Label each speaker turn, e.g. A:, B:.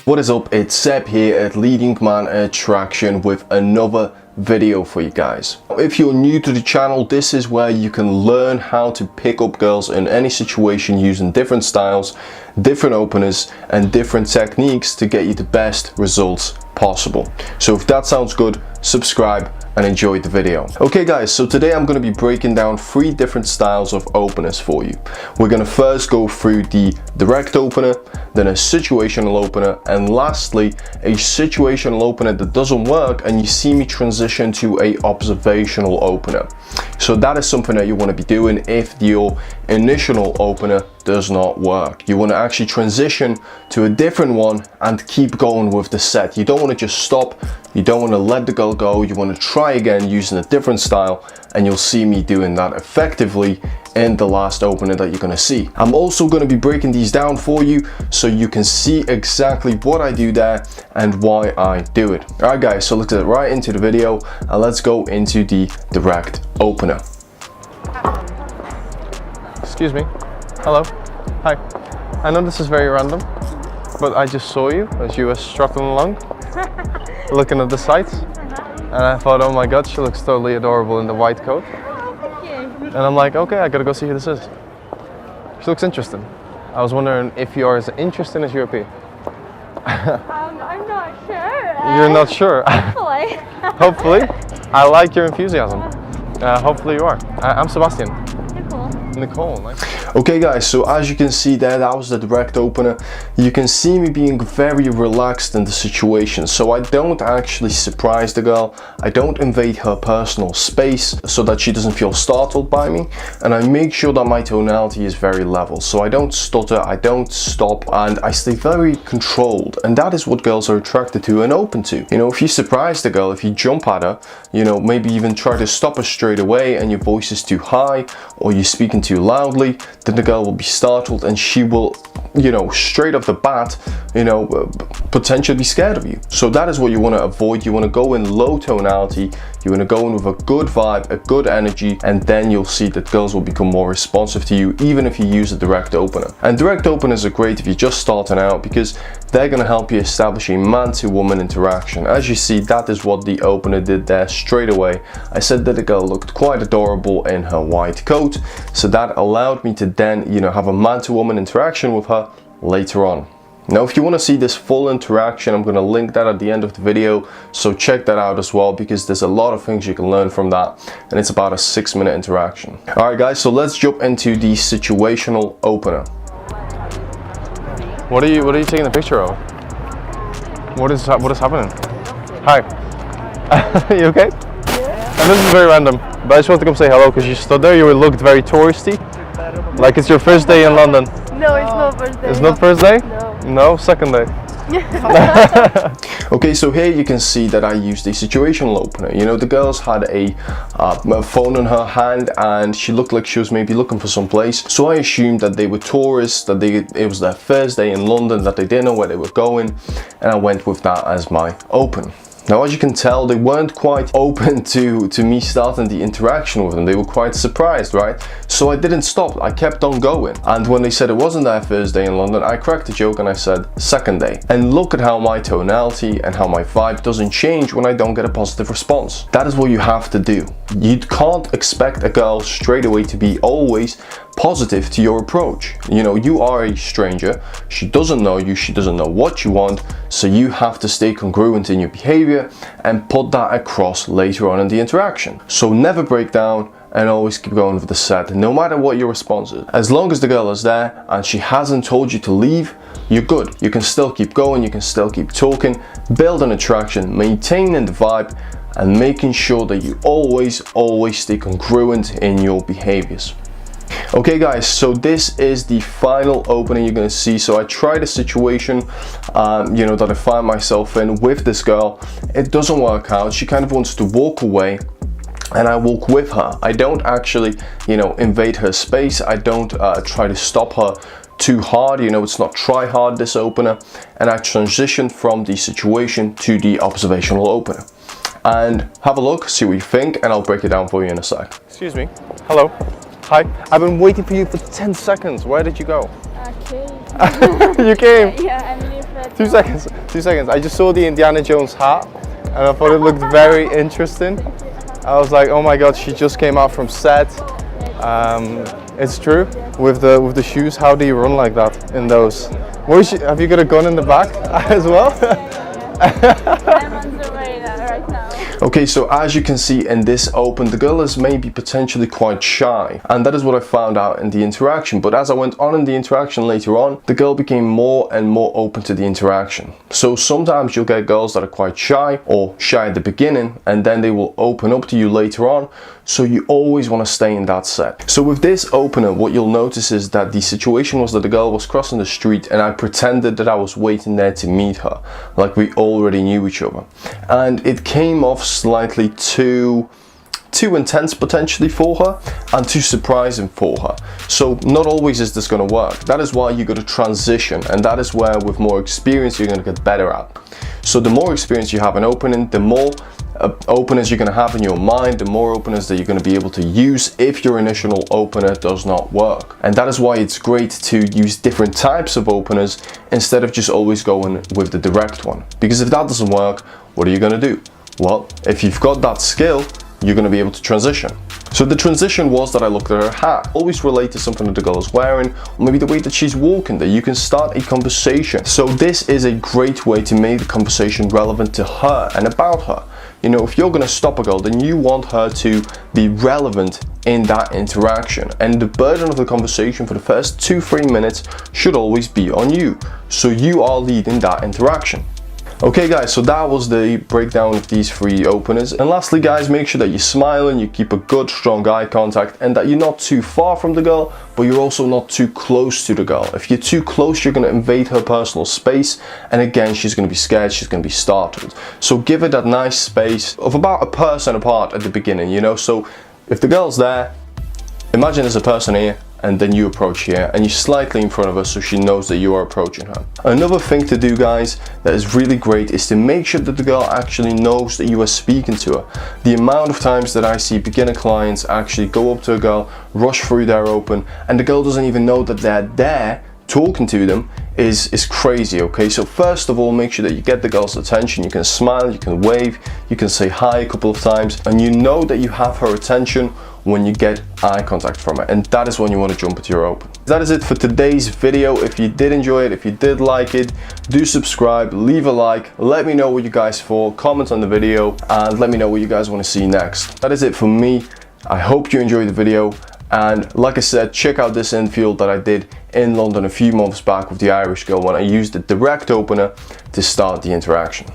A: What is up? It's Seb here at Leading Man Attraction with another video for you guys. If you're new to the channel, this is where you can learn how to pick up girls in any situation using different styles, different openers and different techniques to get you the best results possible. So if that sounds good, subscribe and enjoy the video. Okay guys, so today I'm going to be breaking down 3 different styles of openers for you. We're going to first go through the direct opener, then a situational opener, and lastly a situational opener that doesn't work and you see me transition to a observational opener. So that is something that you want to be doing if your initial opener does not work. You want to actually transition to a different one and keep going with the set. You don't want to just stop, you don't want to let the girl go, you want to try again using a different style, and you'll see me doing that effectively in the last opener that you're going to see. I'm also going to be breaking these down for you so you can see exactly what I do there and why I do it. Alright guys, so let's get right into the video and let's go into the direct opener.
B: Excuse me. Hello. Hi. I know this is very random, but I just saw you as you were struggling along, looking at the sights, and I thought, oh my god, she looks totally adorable in the white coat. And I'm like, okay, I gotta go see who this is. She looks interesting. I was wondering if you are as interesting as you appear.
C: I'm not sure.
B: You're not sure?
C: Hopefully.
B: Hopefully. I like your enthusiasm. Hopefully you are. I'm Sebastian. Nicole, nice.
A: Okay guys, so as you can see there, that was the direct opener. You can see me being very relaxed in the situation, so I don't actually surprise the girl, I don't invade her personal space so that she doesn't feel startled by me, and I make sure that my tonality is very level, so I don't stutter, I don't stop, and I stay very controlled, and that is what girls are attracted to and open to. You know, if you surprise the girl, if you jump at her, you know, maybe even try to stop her straight away and your voice is too high or you're speaking too loudly, then the girl will be startled and she will, you know, straight off the bat, you know, potentially be scared of you. So that is what you want to avoid. You want to go in low tonality, you want to go in with a good vibe, a good energy, and then you'll see that girls will become more responsive to you even if you use a direct opener. And direct openers are great if you're just starting out because they're going to help you establish a man-to-woman interaction. As you see, that is what the opener did there straight away. I said that the girl looked quite adorable in her white coat, so that allowed me to then, you know, have a man-to-woman interaction with her later on. Now if you want to see this full interaction, I'm going to link that at the end of the video, so check that out as well because there's a lot of things you can learn from that, and it's about a 6-minute interaction. Alright guys, so let's jump into the situational opener.
B: What are you taking a picture of? What is happening? Hi. You okay? Yeah. And this is very random, but I just want to come say hello because you stood there, you looked very touristy. Like it's your first day in London.
C: No, it's not first day.
B: It's not first day?
C: No.
B: No, second day.
A: Okay, so here you can see that I used a situational opener. You know, the girls had a phone in her hand and she looked like she was maybe looking for some place. So I assumed that they were tourists, that it was their first day in London, that they didn't know where they were going, and I went with that as my open. Now as you can tell, they weren't quite open to me starting the interaction with them. They were quite surprised, right? So I didn't stop, I kept on going. And when they said it wasn't their first day in London, I cracked a joke and I said second day. And look at how my tonality and how my vibe doesn't change when I don't get a positive response. That is what you have to do. You can't expect a girl straight away to be always positive to your approach. You know, you are a stranger, she doesn't know you, she doesn't know what you want, so you have to stay congruent in your behavior and put that across later on in the interaction. So never break down and always keep going with the set, no matter what your response is. As long as the girl is there and she hasn't told you to leave, you're good. You can still keep going, you can still keep talking, build an attraction, maintaining the vibe, and making sure that you always stay congruent in your behaviors. Okay guys, so this is the final opening you're going to see. So I tried a situation you know, that I find myself in with this girl. It doesn't work out. She kind of wants to walk away and I walk with her. I don't actually, you know, invade her space. I don't try to stop her too hard. You know, it's not try hard, this opener, and I transition from the situation to the observational opener. And have a look, see what you think, and I'll break it down for you in a sec.
B: Excuse me. Hello. Hi. I've been waiting for you for 10 seconds. Where did you go?
C: I came.
B: You came?
C: Yeah, I'm new
B: 2 seconds. 2 seconds. I just saw the Indiana Jones hat and I thought it looked very interesting. I was like, oh my god, she just came out from set. It's true. With the shoes, how do you run like that in those? Have you got a gun in the back as well?
C: I'm on the way right now.
A: Okay, so as you can see in this open, the girl is maybe potentially quite shy, and that is what I found out in the interaction. But as I went on in the interaction later on, the girl became more and more open to the interaction. So sometimes you'll get girls that are quite shy or shy at the beginning, and then they will open up to you later on. So you always want to stay in that set. So with this opener, what you'll notice is that the situation was that the girl was crossing the street and I pretended that I was waiting there to meet her, like we already knew each other. And it came off slightly too intense potentially for her and too surprising for her. So not always is this going to work. That is why you got to transition, and that is where with more experience you're going to get better at. So the more experience you have in opening, the more openers you're going to have in your mind, the more openers that you're going to be able to use if your initial opener does not work. And that is why it's great to use different types of openers instead of just always going with the direct one. Because if that doesn't work, what are you going to do? Well, if you've got that skill, you're going to be able to transition. So the transition was that I looked at her hat. Always relate to something that the girl is wearing, or maybe the way that she's walking, that you can start a conversation. So this is a great way to make the conversation relevant to her and about her. You know, if you're going to stop a girl, then you want her to be relevant in that interaction. And the burden of the conversation for the first 2-3 minutes should always be on you. So you are leading that interaction. Okay guys, so that was the breakdown of these 3 openers. And lastly guys, make sure that you're smiling, you keep a good strong eye contact, and that you're not too far from the girl, but you're also not too close to the girl. If you're too close, you're going to invade her personal space, and again, she's going to be scared, she's going to be startled. So give her that nice space of about a person apart at the beginning, you know. So if the girl's there, imagine there's a person here, and then you approach here and you're slightly in front of her so she knows that you are approaching her. Another thing to do guys that is really great is to make sure that the girl actually knows that you are speaking to her. The amount of times that I see beginner clients actually go up to a girl, rush through their open, and the girl doesn't even know that they're there talking to them is crazy. Okay, so first of all, make sure that you get the girl's attention. You can smile, you can wave, you can say hi a couple of times, and you know that you have her attention when you get eye contact from her, and that is when you want to jump into your open. That is it for today's video. If you did enjoy it, if you did like it, do subscribe, leave a like, let me know what you guys thought, comment on the video, and let me know what you guys want to see next. That is it for me. I hope you enjoyed the video, and like I said, check out this infield that I did in London a few months back with the Irish girl when I used the direct opener to start the interaction.